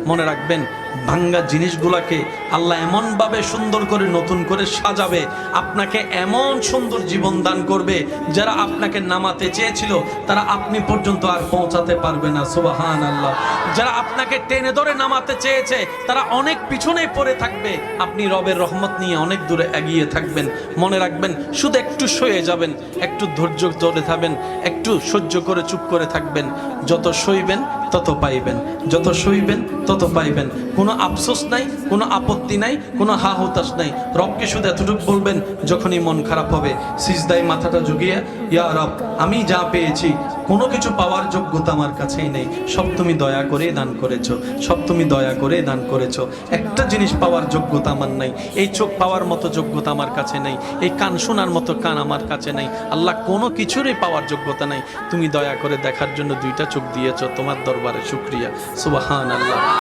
মনে রাখবেন ভাঙ্গা জিনিসগুলোকে আল্লাহ এমনভাবে সুন্দর করে নতুন করে সাজাবে, আপনাকে এমন সুন্দর জীবন দান করবে, যারা আপনাকে নামাতে চেয়েছিল তারা আপনি পর্যন্ত আর পৌঁছাতে পারবে না। সুবহানাল্লাহ। যারা আপনাকে টেনে ধরে নামাতে চেয়েছে তারা অনেক পিছনে পড়ে থাকবে, আপনি রবের রহমত নিয়ে অনেক দূরে এগিয়ে থাকবেন। মনে রাখবেন, শুধু একটু সয়ে যাবেন, একটু ধৈর্য ধরে থাকবেন, একটু সহ্য করে চুপ করে থাকবেন। যত সইবেন তত পাইবেন, যত সইবেন তত পাইবেন। কোনো আফসোস নাই, কোনো আপত্তি নাই, কোনো হা হুতাশ নাই। রবকে শুধু এতটুকু বলবেন যখনই মন খারাপ হবে, সিজদায় মাথাটা ঝুঁকিয়ে, ইয়া রব, আমি যা পেয়েছি কোনো কিছু পাওয়ার যোগ্যতা আমার কাছেই নেই, সব তুমি দয়া করে দান করেছো, সব তুমি দয়া করে দান করেছো। একটা জিনিস পাওয়ার যোগ্যতা আমার নাই, এই চোখ পাওয়ার মতো যোগ্যতা আমার কাছে নেই, এই কান শোনার মতো কান আমার কাছে নেই। আল্লাহ, কোনো কিছুরই পাওয়ার যোগ্যতা নাই, তুমি দয়া করে দেখার জন্য দুইটা চোখ দিয়েছো, তোমার দরবারে শুকরিয়া। সুবহানাল্লাহ।